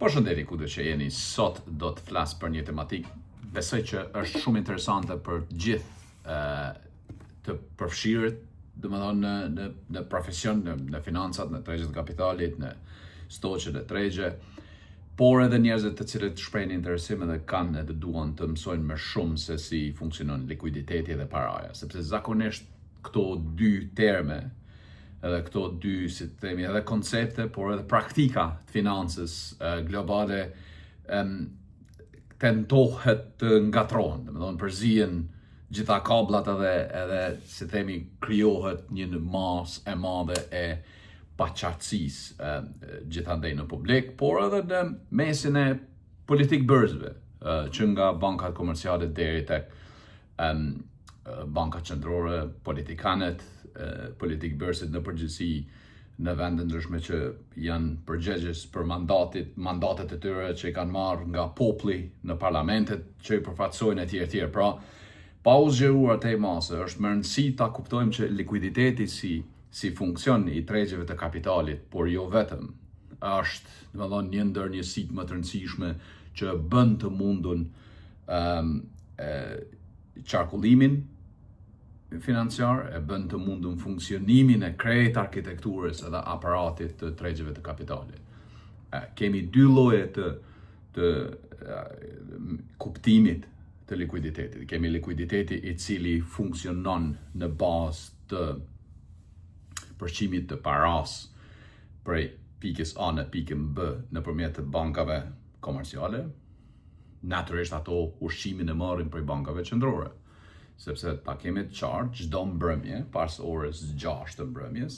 Përshëndetje kudo që jeni, sot do të flas për një tematik besoj që është shumë interesante për gjithë të përfshirët, domethënë në profesion, në financat, në tregjet e kapitalit, në stoqet e tregje, por edhe njerëzit të cilët shprehin interesim dhe kanë edhe duan të mësojnë më shumë se si funksionon likuiditeti dhe paraja, sepse zakonisht këto dy terme edhe këto dy, si të themi, edhe koncepte, por edhe praktika të financës globale tentohet të ngatrohen, domethënë përzihen gjitha kablat edhe si themi krijohet një masë e madhe e paqartësisë gjithandej në publik, por edhe në mesin e politik bërzëve, që nga bankat komerciale deri tek bankat qendrore, politikanët, politik bërësit në përgjithësi në vende ndryshme që janë përgjegjës për mandatet e tyre që i kanë marrë nga populli në parlamentet që i përfaqësojnë etj. Pra, pa u zgjeruar te masë, është më rëndësi ta kuptojmë që likuiditeti si funksion i tregjeve të kapitalit, por jo vetëm, është domethënë një ndër njësitë më të rëndësishme që bën të mundun qarkullimin financiar, e bën të mundun funksionimin e krejt arkitekturës edhe aparatit të tregjeve të kapitalit. Kemi dy lloje të kuptimit të likuiditetit. Kemi likuiditeti i cili funksionon në bazë të përqimit të paras prej pikës A në pikën B nëpërmjet të bankave komerciale. Natyrisht ato ushqimin e marrin prej bankave qendrore, sepse ta kemi të qartë, çdo mbrëmje pas orës 6 të mbrëmjes,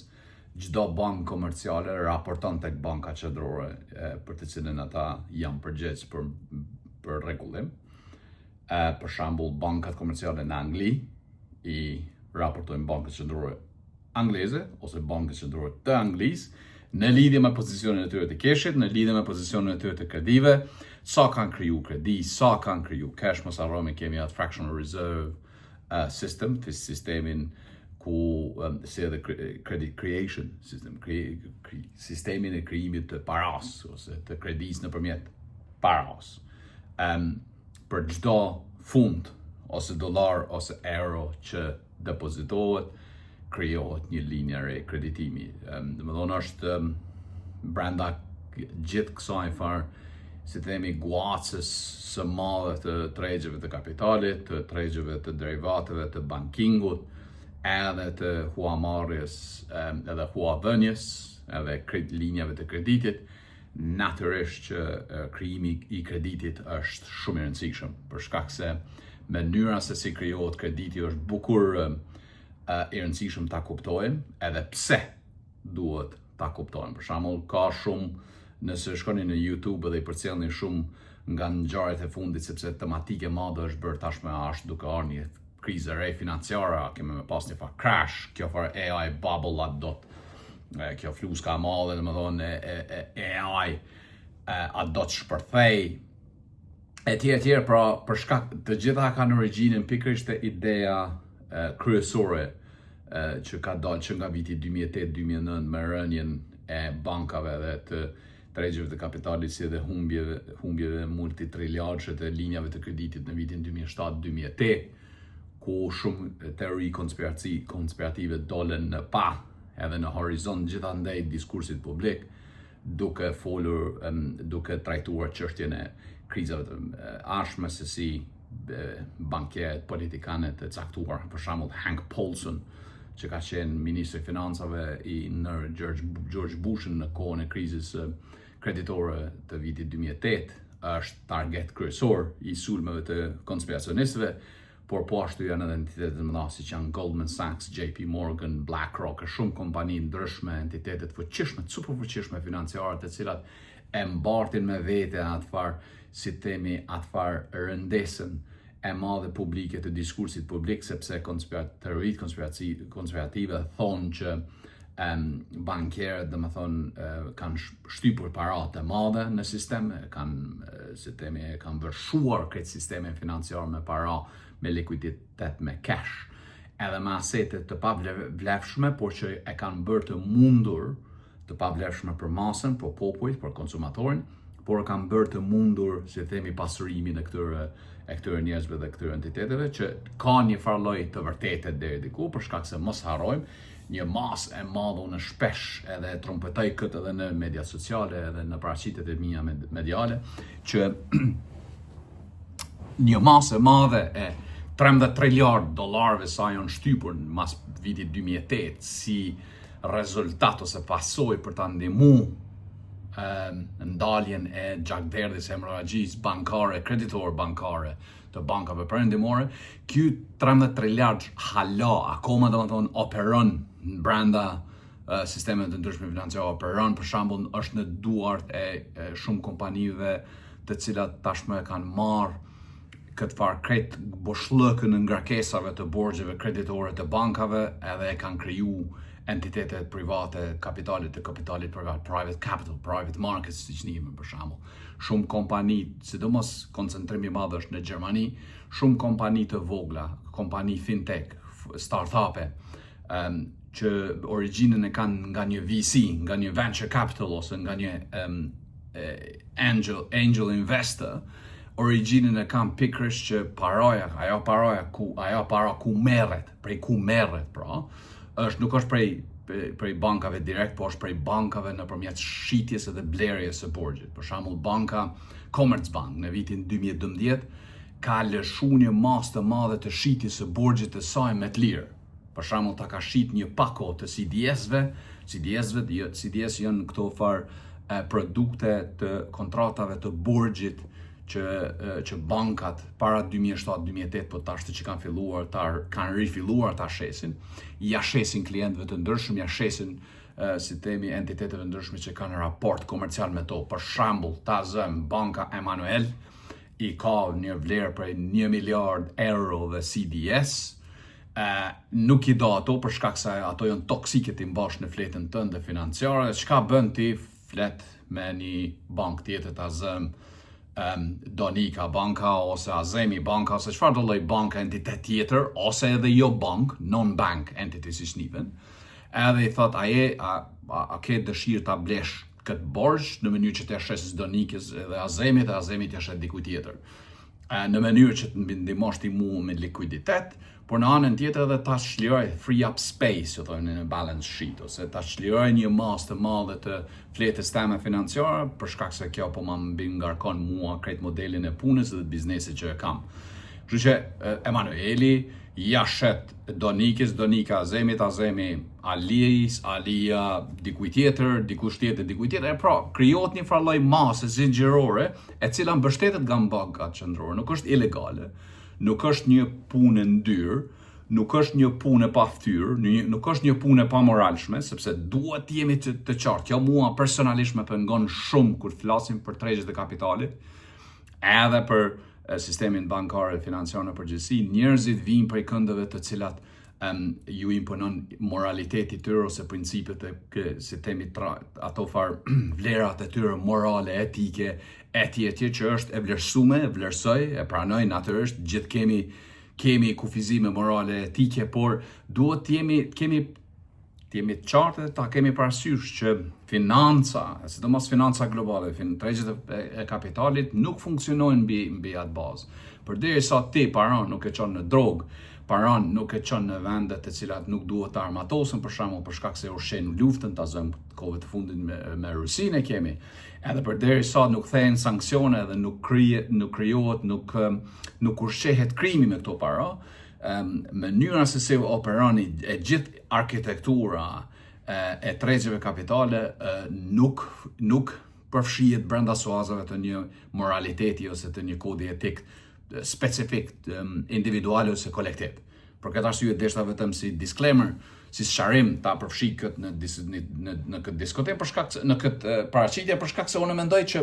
çdo bankë komerciale raporton tek banka qendrore për të cilën ata janë përgjegjës për rregullim. Për shembull, bankat komerciale në Angli i raportojnë bankës qendrore angleze ose bankës qendrore të Anglisë në lidhje me pozicionin e tyre të keshit, në lidhje me pozicionin e tyre të kredive, sa kanë kriju kredi, sa kanë kriju cash, mos harrojmë kemi atë fractional reserve system, sistemin ku si edhe credit creation system, sistemin e krijimit të paras ose të kredisë nëpërmjet paras. Për çdo fund ose dollar ose euro që depozitohet, krijohet një linjë re kreditimi. Domethënë është brenda gjithë kësaj farë, si themi, guacës së madhe të tregjeve të kapitalit, të tregjeve të derivateve, të bankingut, edhe të huamarrjes, edhe huadhënies, edhe linjave të kreditit. Natyrisht që krijimi i kreditit është shumë i rëndësishëm, për shkak se mënyra se si krijohet krediti është bukur i rëndësishëm ta kuptojmë, edhe pse duhet ta kuptojmë. Për shembull, ka shumë, nëse shkoni në YouTube dhe i përcjellni shumë nga ngjarjet e fundit, sepse tematike madhe është bërë tashmë ashtë duke ardhur një krizë re financiare, kemi me pas një far crash, kjo far AI bubble kjo fluska e madhe, domethënë AI do të shpërthej etj. Pra, për shkak të gjitha kanë origjinën pikërisht te ideja kryesore që ka dalë që nga viti 2008-2009 me rënien e bankave dhe të tregjeve të kapitalit si edhe humbjeve multitriljardshe të linjave të kreditit në vitin 2007-2008, ku shumë teori konspirative dolen në pa edhe në horizont gjithandej diskursit publik, duke folur, duke trajtuar çështjen e krizave të ashme se si bankierët, politikanët e caktuar, për shembull Hank Paulson, që ka qenë ministri i financave në George Bushin në kohën e krizës kreditore të vitit 2008, është target kryesor i sulmeve të konspiracionistëve, por po ashtu janë edhe entitetet më dha siç janë Goldman Sachs, JP Morgan, BlackRock, e shumë kompani ndryshme, entitetet fuqishme, super fuqishme financiare, të cilat e mbartin me vete atë farë, si themi, atë farë rëndesën e madhe publike të diskursit publik, sepse teoritë konspirative thonë që bankierët, domethënë, kanë shtypur paratë e madhe në sistem, kanë vërshuar këtë sistemin financiar me para, me likuiditet, me cash, edhe me asete të pavlefshme, por që e kanë bërë të mundur, të pavlefshme për masën, për popujt, për konsumatorin, por kanë bërë të mundur, si themi, pasurimin e këtyre njerëzve dhe këtyre entiteteve, që ka një farloj të vërtetet deri diku, për shkak se mos harrojmë, një mas e madhe unë shpesh edhe trumpetoj këtë edhe në media sociale edhe në paraqitjet e mia mediale, që një mas e madhe e 13 triliard dollarëve sa janë shtypur mas vitit 2008 si rezultat ose pasojë për ta ndihmuar ndaljen e gjakderdhjes hemorragjisë bankare, kreditor bankare të bankave perëndimore, ky 13 triliard hala akoma domethënë operon brenda sistemet të ndryshme financiare, operon për shembull është në duart e shumë kompanive të cilat tashmë kanë marrë këtë farë krejt boshllëkën në ngarkesave të borxheve kreditore të bankave edhe e kanë kriju entitetet private, kapitalit privat, private capital, private markets, siç njihemi për shembull. Shumë kompani, sidomos koncentrimi i madh është në Gjermani, shumë kompani të vogla, kompani fintech, startupe, që origjinën e kanë nga një VC, nga një venture capital ose nga një angel investor, origjinën e kanë pikërisht që ajo para ku merret, prej ku merret, pra, nuk është prej bankave direkt, po është prej bankave nëpërmjet shitjes edhe blerjes së borxhit. Për shembull, banka Commerzbank në vitin 2012 ka lëshuar një masë të madhe të shitjes së borxhit të saj me të lirë. Për shembull, ta ka shit një pako të CDS-ve. CDS janë këto farë produkte të kontratave të borxhit që bankat para 2007-2008, po tash që kanë rifilluar ta shesin, ja shesin klientëve të ndryshëm, ja shesin si themi entiteteve ndryshme që kanë raport komercial me to. Për shembull, ta zëm Banka Emanuel i ka një vlerë prej 1 miliard euro dhe CDS, nuk i do ato për shkak se ato janë toksike ti mbash në fletën tënde financiare. Çka bën ti flet me një bank tjetër, ta zëm Donika banka ose Azemi banka ose çfarë do lloj banka entitet tjetër ose edhe jo bank, non-bank entity siç njihen. Edhe i thot a ke dëshirë ta blesh këtë borxh në mënyrë që të shes Donikës edhe Azemit, dhe Azemit ja shet dikujt tjetër. Në mënyrë që të ndihmosh ti mua me likuiditet, por në anën tjetër edhe ta çliroj free up space, thonë në balance sheet, ose ta çliroj një masë të madhe të fletës teme financiare, për shkak se kjo po më mbi ngarkon mua krejt modelin e punës dhe biznesit që e kam. Kështu që Emanueli ja shet Donikës, Donika Azemit, Azemi Aliis, Alia dikujt tjetër, dikush tjetër, dikujt tjetër. Pra, krijohet një farë lloj mase zinxhirore e cila mbështetet nga bankat qendrore, nuk është ilegale. Nuk është një punë ndyrë, nuk është një punë pa ftyrë, nuk është një punë pa moralshme, sepse duhet të jemi të qartë. Kjo mua personalisht më pengon shumë kur flasim për tregjet e kapitalit, edhe për sistemin bankar e financiar në përgjithësi. Njerëzit vijnë prej këndeve të cilat ju imponon moraliteti tyre ose principet si themi ato vlerat e tyre morale, etike, etj që është e vlerësuar, e vlerësoj, e pranoj natyrisht, gjithë kemi kufizime morale, etike, por duhet të jemi të qartë dhe ta kemi parasysh që financa, sidomos financa globale, tregjet e kapitalit nuk funksionojnë mbi atë bazë. Përderisa ti paran nuk e çon në drogë, paran nuk e çon në vende të cilat nuk duhet të armatosen, për shembull për shkak se ushqen luftën, ta zëm kohëve të fundit me Rusinë kemi. Edhe përderisa nuk thehen sanksione dhe nuk krijohet, nuk ushqehet krimi me këto para, mënyra se si operon e gjithë arkitektura e tregjeve kapitale nuk përfshihet brenda suazave të një moraliteti ose të një kodi etik specifik, individual ose kolektiv. Për këtë arsye deshta vetëm si disclaimer, si sqarim ta përfshi këtë në këtë diskutim për shkak në këtë paraqitje për shkak se unë mendoj që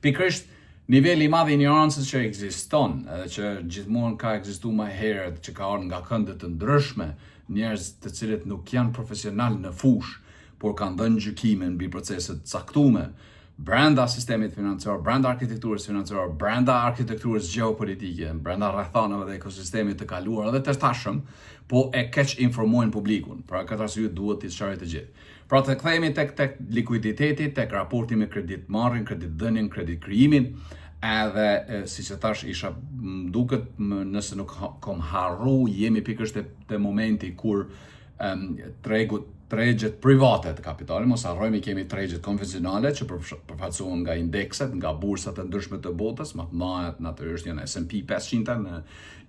pikërisht niveli i madh i ignorancës që ekziston, edhe që gjithmonë ka ekzistuar më herët, që ka ardhur nga kënde të ndryshme, njerëz të cilët nuk janë profesional në fushë, por kanë dhënë gjykime mbi procese të caktuara brenda sistemit financiar, brenda arkitekturës financiare, brenda arkitekturës gjeopolitike, brenda rrethanave dhe ekosistemit të kaluar dhe të tashëm, po e keq informojnë publikun. Pra këtë arsye duhet të sqaroj të gjithë. Pra të kthehemi tek likuiditeti, tek raporti me kredit marrjen, kredit dhënien, kredit krijimin, edhe si që thash isha duket nëse nuk kom harru, jemi pikërisht te momenti kur tregjet private të kapitalit, mos harrojmë kemi tregjet konvencionale që përfaqësohen nga indekset, nga bursat e ndryshme të botës, më të mëdha natyrisht janë S&P 500 në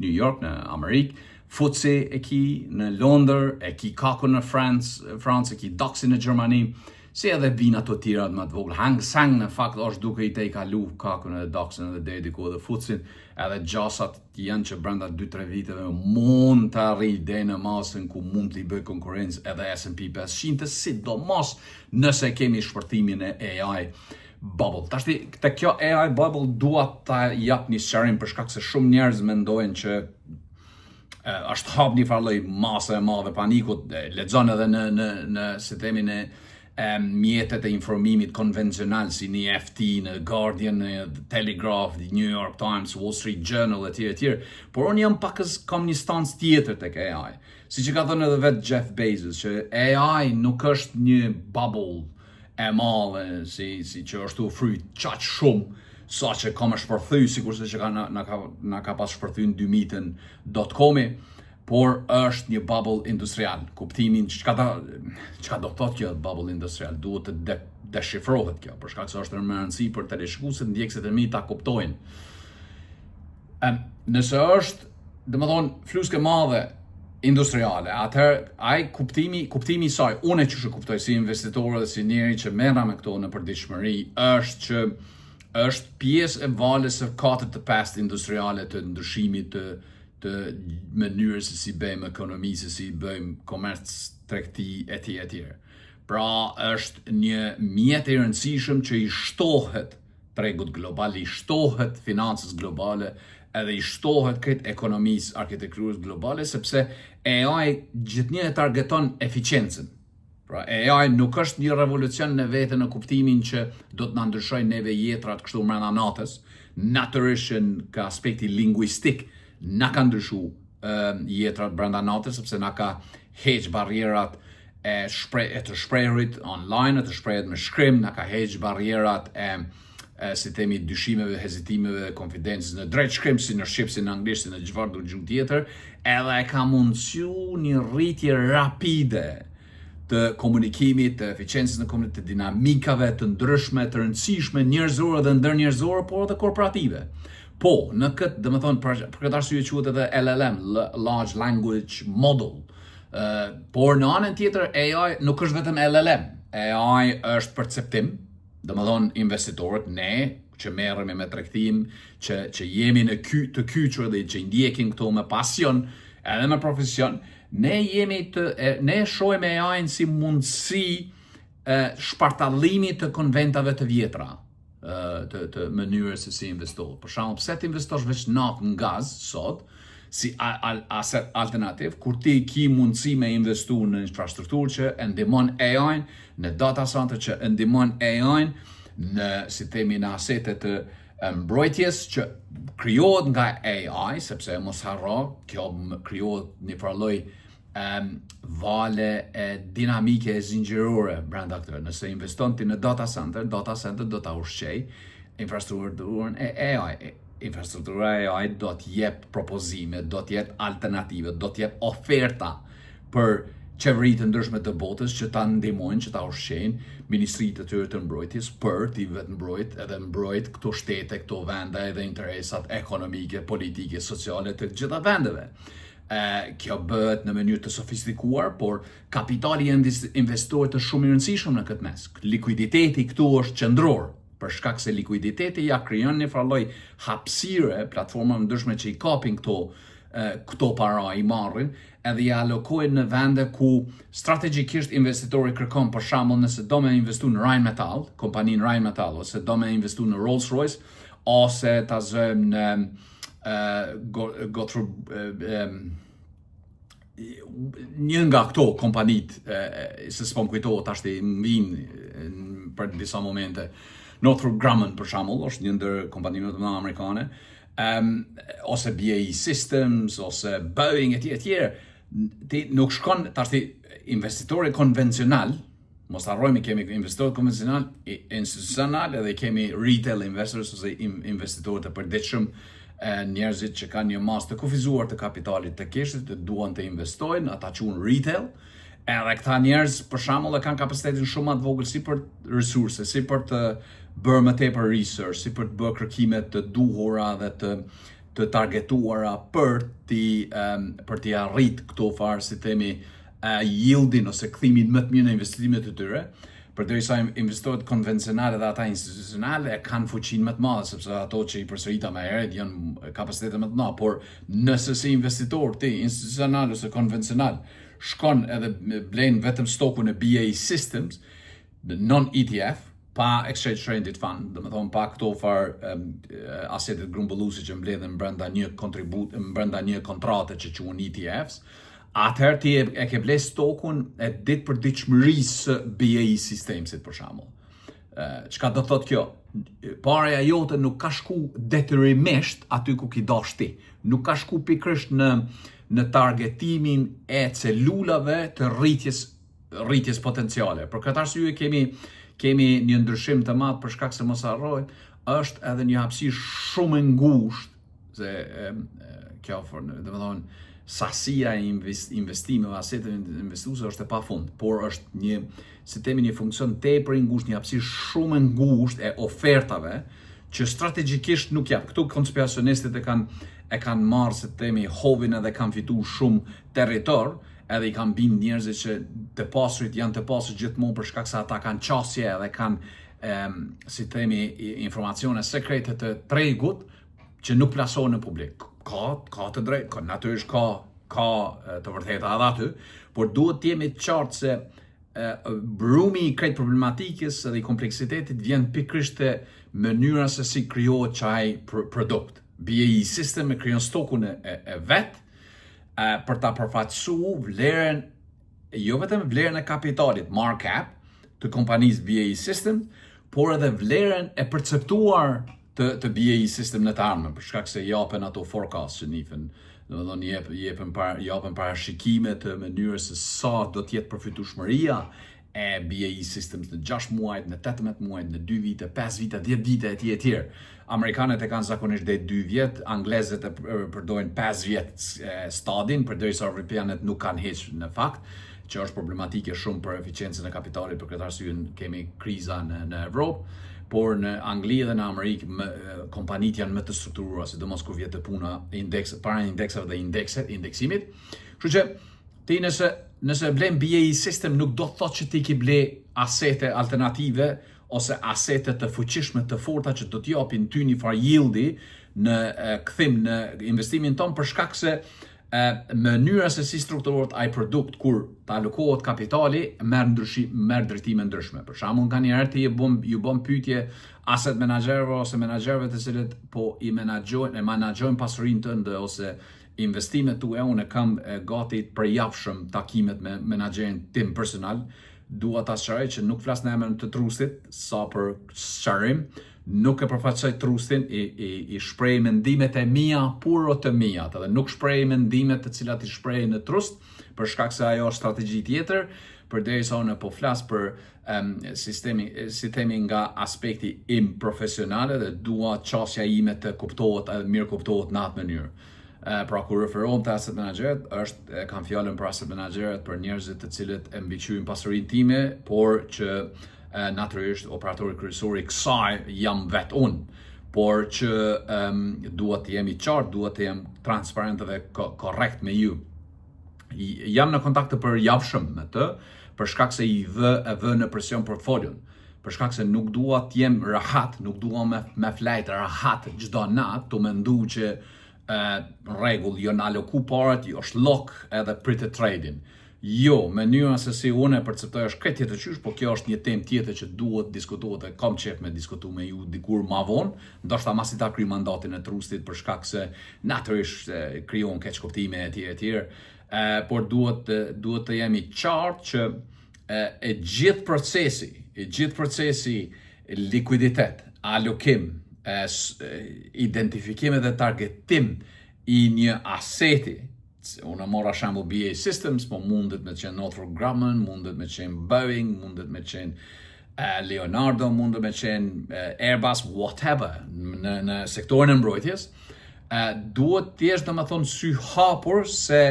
New York, në Amerikë, FTSE e ki në Londër, e ki Kakun në Francë, e ki DAX-in në Gjermani, si edhe vina të tjera më të vogël. Hang Seng në fakt është duke i te i kalu Kakun edhe DAX-in edhe deri diku edhe FTSE-in, edhe gjasat janë që brenda 2-3 viteve mund të arrijë deri në masën ku mund të i bëj konkurrencë edhe S&P 500, sidomos nëse kemi shpërtimin e AI bubble. Tashti te kjo AI bubble dua ta jap një sqarim për shkak se shumë njerëz mendojnë që është hap një farë lloj mase e madhe panikut, lexon edhe në si themi në mjetet e informimit konvencional si një FT, në Guardian, në Telegraph, The New York Times, Wall Street Journal etj. Por unë jam pakës kam një stans tjetër tek AI. Siç e ka thënë edhe vetë Jeff Bezos, që AI nuk është një bubble e madhe si që është u fryt qaq shumë sa që ka më shpërthy, sikurse që na ka pas shpërthy në 2000-in.com-i, por është një bubble industrial. Kuptimin çka do thotë kjo bubble industrial, duhet të deshifrohet kjo, për shkak se është më e rëndësishme për teleshikuesit, ndjekësit e mi ta kuptojnë. Nëse është, domethënë, fluske e madhe industriale, atëherë ai kuptimi i saj, unë që kuptoj si investitor dhe si njeri që merra me këto në përditshmëri, është që është pjesë e valës së 4-5 industriale të ndryshimit të mënyrës se si bëjmë ekonomi, se si bëjmë komerc, tregti etj. Pra është një mjet i rëndësishëm që i shtohet tregut global, i shtohet financës globale, edhe i shtohet këtë ekonomisë, arkitekturës globale, sepse AI gjithnjë e targeton eficiencën. Pra AI nuk është një revolucion në vete në kuptimin që do të na ndryshojë neve jetrat kështu brenda natës, natyrisht ka aspekti lingvistik, na ka ndryshu jetrat brenda natës, sepse na ka heq barrierat e të shprehurit online, të shprehet me shkrim, na ka heq barrierat si themi dyshimeve, hezitimeve, konfidencës në drejt shkrim, si në shqip, si në anglisht, si në çfarëdo gjuhë tjetër, edhe e ka mundësu një rritje rapide të komunikimit, të eficiencës në komunitet, të dinamikave të ndryshme, të rëndësishme, njerëzore dhe ndërnjerëzore, por edhe korporative. Po, në këtë, domethënë, për këtë arsye quhet edhe LLM, Large Language Model. Por në anën tjetër, AI nuk është vetëm LLM. AI është perceptim, domethënë investitorët, ne që merremi me tregtim, që jemi në të kyçur dhe që ndjekim këto me pasion, edhe me profesion, ne shohim AI-n si mundësi shpartallimi të konventave të vjetra. Të mënyrës se si investohet. Për shembull, pse të investosh veç natë në gaz sot, si alternativ, kur ti ki mundësi me investu në infrastrukturë që e ndihmon AI-n, në data center që e ndihmon AI-n, në si themi në asete të mbrojtjes që krijohet nga AI, sepse mos harro, kjo krijohet një farë vale dinamike e zinxhirore brenda këtyre. Nëse investon ti në data center do ta ushqej infrastrukturën e AI. Infrastruktura e AI do të jep propozime, do të jep alternative, do të jep oferta për qeveritë ndryshme të botës që ta ndihmojnë, që ta ushqejnë ministritë të tyre të mbrojtjes për t'i vetë mbrojt këto shtete, këto vende edhe interesat ekonomike, politike, sociale të gjitha vendeve. Kjo bëhet në mënyrë të sofistikuar, por kapitali i investorit është shumë i rëndësishëm në këtë mes. Likuiditeti këtu është qendror, për shkak se likuiditeti ja krijon një farë lloj hapësire platformave ndryshme që i kapin këto para, i marrin edhe i allokojnë në vende ku strategjikisht investitori kërkon, për shembull nëse do me investu në Rheinmetall, kompaninë Rheinmetall, ose do me investu në Rolls-Royce, ose ta zëm në një nga këto kompanit, se s'po më kujtohet tash më vinë për disa momente, Northrop Grumman për shembull, është një ndër kompanitë më të mëdha amerikane, ose BAE Systems, ose Boeing etj. Ti nuk shkon tash investitori konvencional, Mos harrojmë kemi investitorët konvencional, institucional edhe kemi retail investors ose investitorët e përditshëm, njerëzit që kanë një masë të kufizuar të kapitalit të kishit, të duan të investojnë, ata quhen retail. Edhe këta njerëz për shembull e kanë kapacitetin shumë më të vogël si për resurse, si për të bërë më tepër research, si për të bërë kërkime të duhura dhe të targetuara për t'i arrit këto farë si themi yieldin ose kthimin më të mirë në investimet e tyre, përderisa investorët konvencionale dhe ata institucionale kanë fuqinë më të madhe, sepse ato që i përsërita më herët janë kapacitete më të mëdha, por nëse si investitor ti institucional ose konvencional shkon edhe blen vetëm stokun e BAE Systems, non-ETF, pa exchange traded fund, dhe më thonë pa këto farë asetet grumbulluese që mbledhen brenda një kontrate që quhen ETFs, atëherë ti e ke ble stokun e ditë për ditëshmërisë së BAE Systemsit për shembull. Çka do thotë kjo? Pareja jote nuk ka shku detyrimisht aty ku ki dash ti. Nuk ka shku pikërisht në targetimin e celulave të rritjes potenciale. Për këtë arsye kemi një ndryshim të madh për shkak se mos harroj, është edhe një hapësirë shumë e ngushtë, se kjo domethënë sasia e investimeve, aseteve investuese është e pafund, por është një funksion tepër i ngushtë, një hapësirë shumë e ngushtë e ofertave që strategjikisht nuk jap. Këtu konspiracionistët e kanë marrë se themi hovin edhe kanë fituar shumë territor, edhe i kanë bind njerëzit që të pasurit janë të pasur gjithmonë për shkak se ata kanë qasje edhe kanë si themi informacione sekrete të tregut që nuk plasohen në publik. Ka të drejtë, natyrisht ka të vërteta edhe aty, por duhet të jemi të qartë se brumi i krejt problematikës edhe i kompleksitetit vjen pikërisht te mënyra se si krijohet çaj produkt. BAE System e krijon stokun e vet për ta përfaqësuar vlerën, jo vetëm vlerën e kapitalit, market cap, të kompanisë BAE System, por edhe vlerën e perceptuar të BAE System në të ardhmen, për shkak se japen ato forecast që nifen, domethënë japen parashikime të mënyrës se sa do të jetë përfitueshmëria e BAE Systems në 6 muajt, në 18 muajt, në 2 vite, 5 vite, 10 vite etj. Amerikanët e kanë zakonisht deri 2 vjet, anglezët e përdorin 5 vjet stadin, përderisa evropianët nuk kanë hiç në fakt, që është problematike shumë për eficiencën e kapitalit, për këtë arsye kemi kriza në Evropë, por në Angli dhe në Amerikë kompanitë janë më të strukturuara, sidomos kur vjen te puna para indeksave dhe indeksimit. Kështu që ti nëse blen BAE System nuk do të thotë që ti ki ble asete alternative ose asete të fuqishme të forta që do t'japin ty një farë yieldi në kthim në investimin ton, për shkak se mënyra se si strukturohet ai produkt kur ta alokohet kapitali merr drejtime ndryshme. Për shembull, nganjëherë ti ju bën pyetje asset managerëve ose menaxherëve të cilët po i menaxhojnë pasurinë tënde ose investimet tuaja. Unë kam gati përjavshëm takimet me menaxherin tim personal. Dua ta sqaroj që nuk flas në emër të trustit, sa për sqarim, nuk e përfaqësoj trustin, i shpreh mendimet e mia puro të mia, edhe nuk shpreh mendimet të cilat i shpreh në trust, për shkak se ajo është strategji tjetër, përderisa unë po flas për si themi nga aspekti im profesional dhe dua qasja ime të kuptohet edhe mirë kuptohet në atë mënyrë. Pra kur referohem të asset managerët, kam fjalën për asset managerët për njerëzit të cilët e mbikëqyrojnë pasurinë time, por që natyrisht operatori kryesor i kësaj jam vetë unë, por që duhet të jemi qartë, duhet të jem transparent dhe korrekt me ju. Jam në kontakt të përjavshëm me të, për shkak se i vë në presion portfolion, për shkak se nuk dua të jem rahat, nuk dua me flajt rahat çdo natë të mendu që rregull, jo na aloku parat, jo është lock edhe pritet trading. Jo, mënyra se si unë e perceptoj është krejt tjetër qysh, por kjo është një temë tjetër që duhet diskutohet dhe kam qef me diskutu me ju dikur ma vonë, ndoshta masi ta kryj mandatin e trustit për shkak se natyrisht krijon keq kuptime etj. Por duhet të jemi qartë që e gjithë procesi likuiditet, alokim, identifikim dhe targetim i një aseti Unë mora shembull BAE Systems, po mundet me qenë Northrop Grumman, mundet me qenë Boeing, mundet me qenë Leonardo, mundet me qenë Airbus, whatever, në sektorin e mbrojtjes. Duhet t'jesh domethënë sy hapur se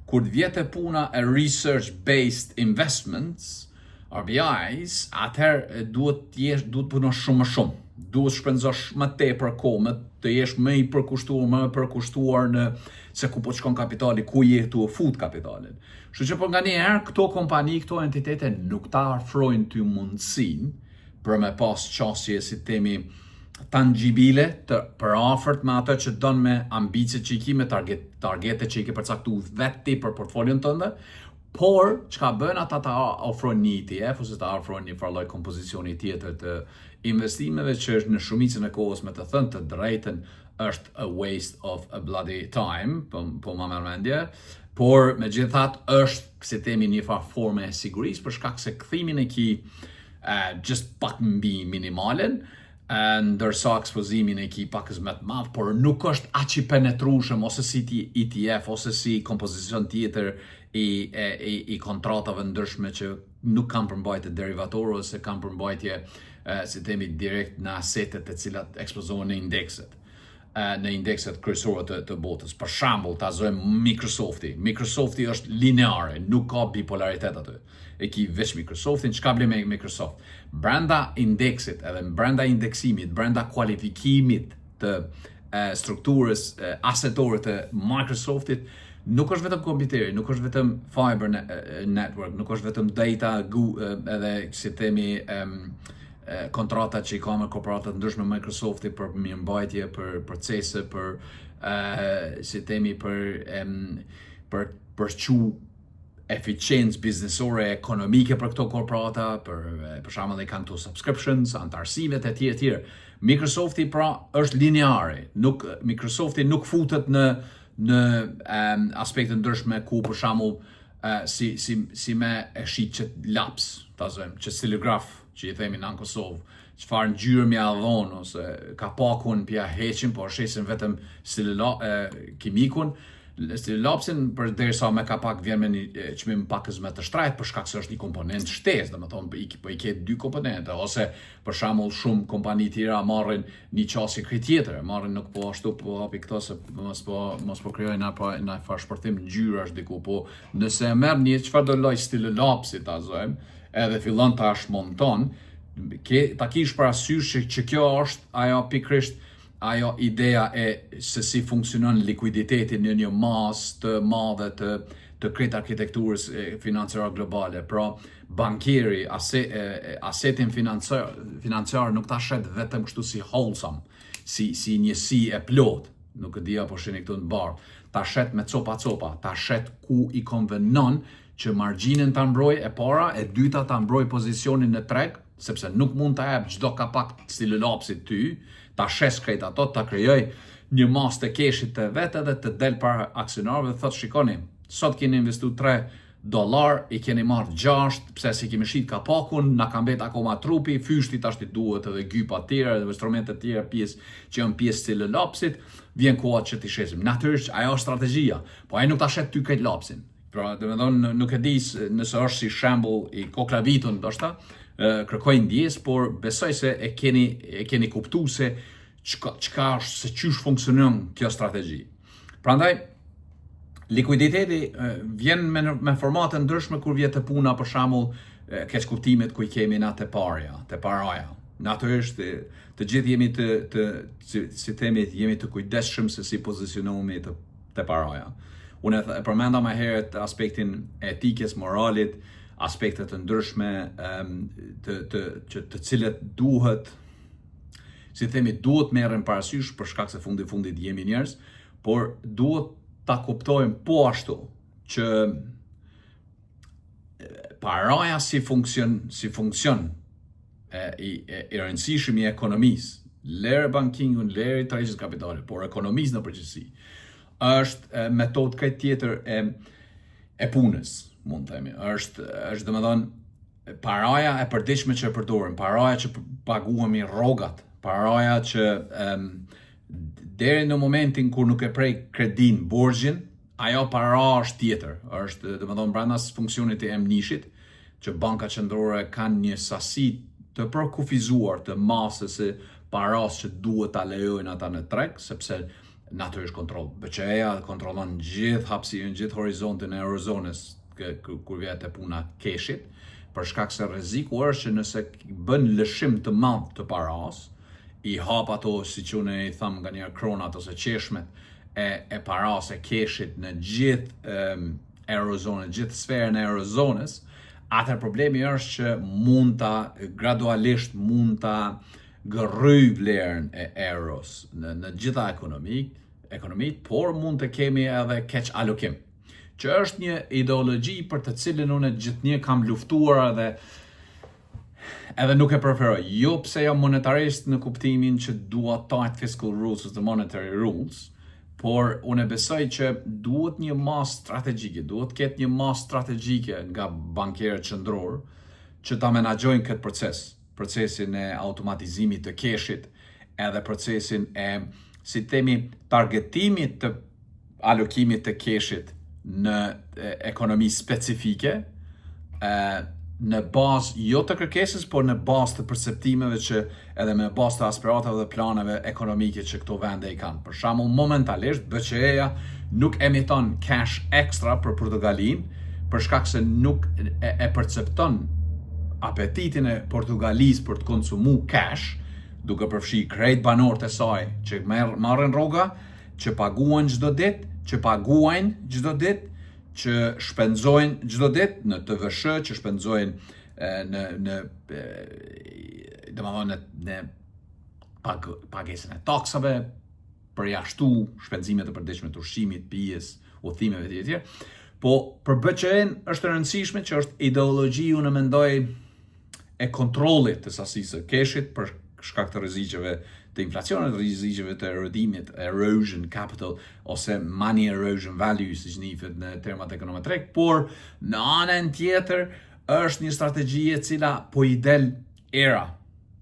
kur të vjetë puna e research-based investments, RBIs, atëherë duhet punosh shumë më shumë. Duhet shpenzosh më tepër kohë, të jesh më i përkushtuar në se ku po shkon kapitali, ku je tu fut kapitalin. Kështu që po nganjëherë këto kompani, këto entitete nuk ta afrojnë ty mundësinë për me pas qasje si themi tangibile të përafërt me ato që don me ambicet që i ki, me targete që i ke përcaktu vetë për portfolion tënde, por çka bën ata ta ofrojnë një ETF ose ta ofrojnë një farloj kompozicioni tjetër të investimeve që është në shumicën e kohës me të thënë të drejtën është a waste of a bloody time, po ma mendje, por megjithatë është si themi një farë forme e sigurisë për shkak se kthimin e ki just pak mbi minimalen, ndërsa ekspozimin e ki pakës më të madh, por nuk është aq i penetrueshëm ose si ETF ose si kompozicion tjetër i kontratave ndryshme që nuk kanë përmbajtje derivatorë ose kanë përmbajtje si themi direkt në asetet e cilat ekspozohen në indekset kryesore të botës. Për shembull, ta zojmë Microsofti. Microsofti është lineare, nuk ka bipolaritet aty. E ki veç Microsoftin, çka blen me Microsoft? Brenda indeksit, edhe brenda indeksimit, brenda kualifikimit të strukturës asetore të Microsoftit, nuk është vetëm kompjuteri, nuk është vetëm fiber network, nuk është vetëm data, edhe si themi kontrata që i ka me korporatat ndryshme Microsofti për mirëmbajtje, për procese, për si themi për çu eficiencë biznesore ekonomike për këto korporata, për shembull i kanë këto subscriptions, antarësimet e tjera. Microsofti pra është lineare, Microsofti nuk futet në aspekte ndryshme ku për shembull si me e shitjet laps, ta zojmë, që stilograf që i themi në Kosovë, çfarë ngjyrë mja dhon ose ka pakun pja heqin, po shesin vetëm kimikun. Stilolapsin përderisa me kapak vjen me një çmim pakës më të shtrejtë për shkak se është një komponent shtesë, domethënë i ke dy komponente, ose për shembull shumë kompani tjera marrin një qasje tjetër, marrin nuk po ashtu po hapi këto se mos po krijojnë në far shpërthim ngjyrash diku, po nëse e merr një çfarë do lloj stilolapsi ta zojmë, edhe fillon ta shmonton, ta kish parasysh që kjo është ajo pikërisht ajo ideja e se si funksionon likuiditeti në një masë të madhe të krejt arkitekturës financiare globale. Pra, bankieri, asetin financiar nuk ta shet vetëm kështu si wholesome, si njësi e plot, nuk e dia po sheni këtu në barë, ta shet me copa, ta shet ku i konvenon që margjinën ta mbroj e para, e dyta ta mbroj pozicionin në treg, sepse nuk mund ta jep çdo kapak stilolapsit ty, ta shes krejt ato, ta krijoj një masë të keshit të vetë dhe të del para aksionarëve dhe thot shikoni, sot keni investu $3, i keni marrë 6, pse si kemi shit kapakun, na ka mbet akoma trupi, fyshti tash ti duhet edhe gypa të tjera, edhe instrumente të tjera që janë pjesë stilolapsit, vjen koha që ti shesim. Natyrisht ajo është strategjia, po ai nuk ta shet ty krejt lapsin. Pra, domethënë nuk e di nëse është si shembull i koklavitun ndoshta, kërkoj ndjes, por besoj se e keni kuptuar se çka është, se çysh funksionon kjo strategji. Prandaj likuiditeti vjen me formate ndryshme kur vjen te puna, për shembull, keq kuptimet ku i kemi na te paraja. Natyrisht të gjithë jemi si themi jemi të kujdesshëm se si pozicionohemi te paraja. Unë e përmenda më herët aspektin etikës, moralit, aspektet të ndryshme të cilet duhet merren parasysh për shkak se fundit jemi njerëz, por duhet ta kuptojmë po ashtu që paraja si funksion i rëndësishëm i ekonomisë, lere bankingun, lere tregjes kapitale, por ekonomisë në përgjithësi, është metodë këtë tjetër e punës. Mund të themi, është domethënë paraja e përditshme që e përdorim, paraja që paguhemi rrogat, paraja që deri në momentin kur nuk e prej kredin, borxhin, ajo para është tjetër, është domethënë brenda funksionit të emnishit, që banka qendrore kanë një sasi të përkufizuar të masës së paras që duhet ta lejojnë ata në treg, sepse natyrisht kontroll. BCE-ja kontrollon gjithë hapësirën, gjithë horizontin e eurozonës kur vjen te puna keshit, për shkak se rreziku është që nëse bën lëshim të madh të paras, i hap ato, siç unë i tham nganjëherë, kronat ose qeshmet e paras e keshit në gjithë eurozonën, gjithë sferën e eurozonës, atëherë problemi është që mund ta gradualisht mund ta gërryj vlerën e euros në gjitha ekonomit, por mund të kemi edhe keq alokim, që është një ideologji për të cilën unë gjithnjë kam luftuar edhe nuk e preferoj. Jo pse jam monetarist në kuptimin që dua tight fiscal rules ose monetary rules, por unë besoj që duhet një masë strategjike, duhet ketë një masë strategjike nga bankierët qendror që ta menaxhojnë këtë procesin e automatizimit të keshit, edhe procesin e, si themi, targetimit të alokimit të keshit në ekonomi specifike, në bazë jo të kërkesës, por në bazë të perceptimeve që edhe me bazë të aspiratave dhe planeve ekonomike që këto vende i kanë. Për shembull, momentalisht BCE-ja nuk emiton cash ekstra për Portugalinë, për shkak se nuk e percepton apetitin e Portugalisë për të konsumu cash, duke përfshi krejt banorët e saj që marrin rroga, që paguajnë çdo ditë, që shpenzojnë çdo ditë në TVSH, që shpenzojnë në pagesën e taksave, përjashtu shpenzimet e përditshme të ushqimit, pijes, udhëtimeve të tjera. Po për BCE-n është e rëndësishme që është ideologji, unë mendoj, e kontrollit të sasisë së keshit për shkak të rrezikeve të inflacionit, rrezikeve të erodimit, erosion capital ose money erosion value, siç njihet në termat ekonometrek, por në anën tjetër është një strategji e cila po i del era.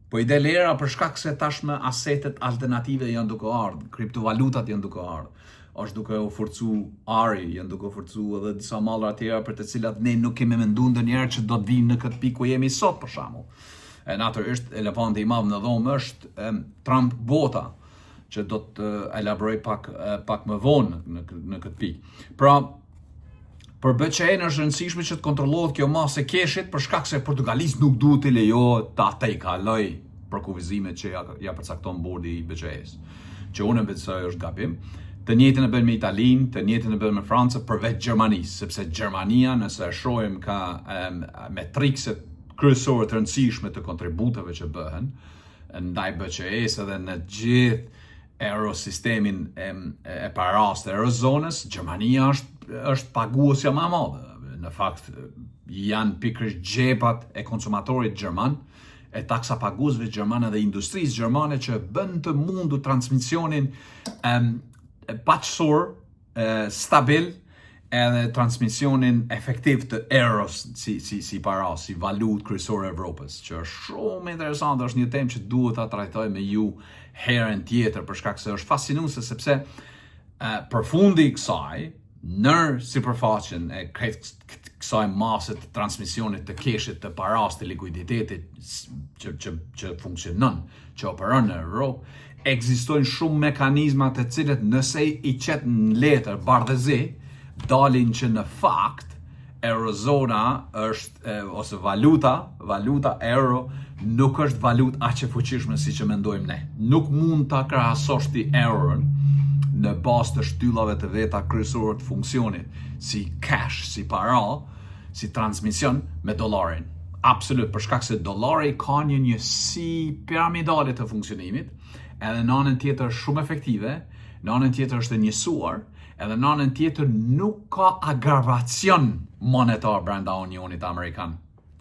Po i del era për shkak se tashmë asetet alternative janë duke ardhur, kriptovalutat janë duke ardhur. Është duke u forcu ari, janë duke u forcu edhe disa mallra të tjera për të cilat ne nuk kemi menduar ndonjëherë që do të vinë në këtë pikë ku jemi sot, për shembull. Natyrisht elefanti i madh në dhomë është Trump bota, që do të elaboroj pak më vonë në këtë pikë. Pra, për BCE-n është rëndësishme që të kontrollohet kjo masë e keshit, për shkak se Portugalisë nuk duhet të lejohet ta tej kaloj për kufizimet që ja përcakton bordi i BCE-s, që unë besoj është gabim. Të njëjtën e bën me Italinë, të njëjtën e bën me Francën, përveç Gjermanisë, sepse Gjermania, nëse e shohim, ka metrikset kryesore të rëndësishme të kontributeve që bëhen ndaj BCE-s edhe në gjithë eurosistemin e paras të eurozonës, Gjermania është paguesja më e madhe. Në fakt janë pikërisht xhepat e konsumatorit gjerman, e taksa paguesve gjermane dhe industrisë gjermane që bën të mundur transmisionin paqësor, stabil, edhe transmisionin efektiv të euros si paras, si valutë kryesore e Evropës, që është shumë interesant, është një temë që duhet ta trajtoj me ju herën tjetër, për shkak se është fascinuese, sepse përfundi i kësaj, në sipërfaqen e kësaj mase të transmisionit të keshit, të paras, të likuiditetit që funksionon, që operon në Europë, ekzistojnë shumë mekanizma të cilët nëse i qet në letër bardhëzi, dalin që në fakt eurozona është ose valuta euro nuk është valutë aq e fuqishme siç e mendojmë ne. Nuk mund ta krahasosh ti euron në bazë të shtyllave të veta kryesore të funksionit, si cash, si para, si transmision me dollarin. Absolut, për shkak se dollari ka një njësi piramidale të funksionimit, edhe në anën tjetër shumë efektive, në anën tjetër është e njësuar, edhe në anën tjetër nuk ka agravacion monetar brenda Unionit Amerikan.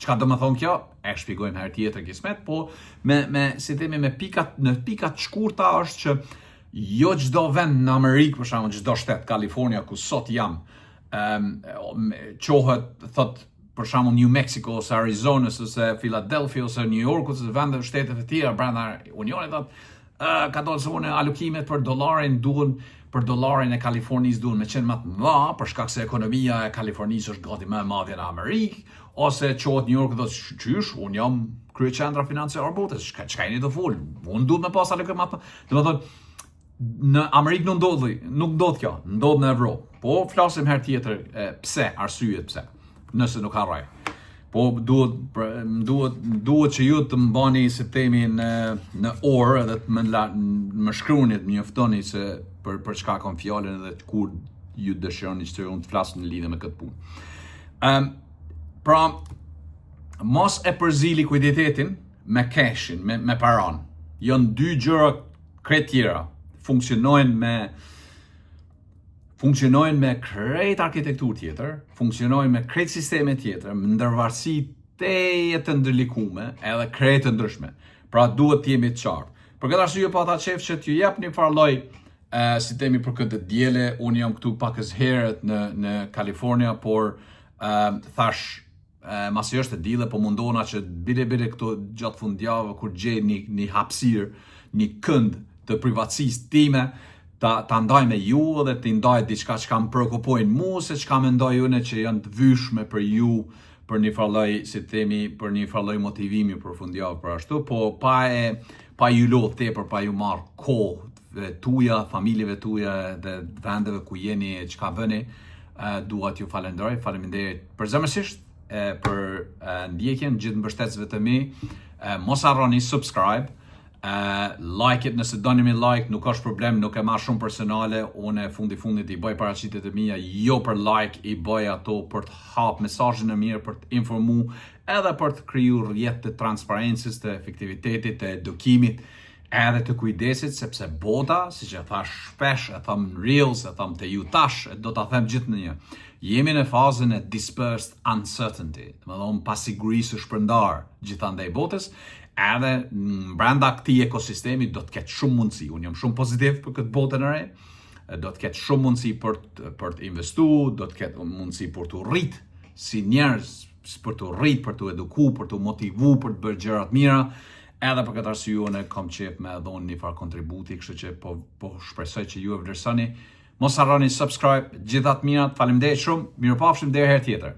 Çka do të thonë kjo? E shpjegojmë herë tjetër kismet, po në pikat shkurta është që jo çdo vend në Amerikë, për shembull çdo shtet, Kalifornia ku sot jam, qohet, thot për shembull New Mexico ose Arizona ose Philadelphia ose New York ose vende shtetet e tjera brenda Unionit, ka dalë zone alokimet për dollarin duhen për dollarin e Kalifornisë duhen me qenë më të mëdha për shkak se ekonomia e Kalifornisë është gati më e madhe në Amerikë, ose çohet New York dhe qysh, unë jam kryeqendra financiare e botës, çka jeni të fol? Unë duhet me pas alokim më. Domethënë në Amerikë nuk ndodh kjo, ndodh në Evropë. Po flasim herë tjetër pse, arsyet pse. Nëse nuk harroj. Po duhet që ju të mbani si themi në orë edhe të më shkruani të mjoftoni se për çka kam fjalën edhe kur ju dëshironi që unë të flas në lidhje me këtë punë. Pra, mos e përzili kujditetin me cashin, me paran. Janë dy gjëra krejt tjera. Funksionojnë me krejt arkitektur tjetër, funksionojnë me krejt sisteme tjetër, me ndërvarësi të ndërlikume edhe krejt të ndryshme. Pra duhet të jemi të qartë. Për këtë arsye po ata qef që t'ju jep një farloj si temi për këtë diele, unë jam këtu pakës herët në Kalifornia, por thash masi është e dile, po mundona që bile këto gjatë fundjavë kur gjej një hapësirë, një kënd të privatësisë time, ta ndaj me ju dhe të ndaj diçka që kam prekupojnë mu, se që kam ndaj une që janë të vyshme për ju, për një farloj, si themi, për një farloj motivimi për fundjavë për ashtu, po pa ju lodh tepër, pa ju marrë kohë tuja, familjeve tuja dhe vendeve ku jeni e çka bëni, dua t'ju falenderoj, faleminderit përzemërsisht për ndjekjen gjithë mbështetësve të mi, mos harroni subscribe, like it nëse doni me like, nuk është problem, nuk e marr shumë personale, unë fundit i bëj paraqitjet e mia jo për like, i bëj ato për të hap mesazhin e mirë, për të informu, edhe për të kriju rrjet të transparencës, të efektivitetit, të edukimit, edhe të kujdesit, sepse bota, si që thash shpesh, e tham në reels, e tham të ju tash, do ta them gjithnjë, jemi në fazën e dispersed uncertainty, do të thonë pasigurisë së shpërndar gjithandaj botës, edhe brenda këtij ekosistemi do të ketë shumë mundësi. Unë jam shumë pozitiv për këtë botën e re, do të ketë shumë mundësi për të investuar, do të ketë mundësi për të rrit si njerëz, për të rrit, për të eduku, për të motivu, për të bërë gjëra të mira. Edhe për këtë arsye unë kam qejf me dhon një farë kontributi, kështu që po shpresoj që ju e vlerësoni. Mos harroni subscribe, gjithat mirat, faleminderit shumë, mirupafshim deri herë tjetër.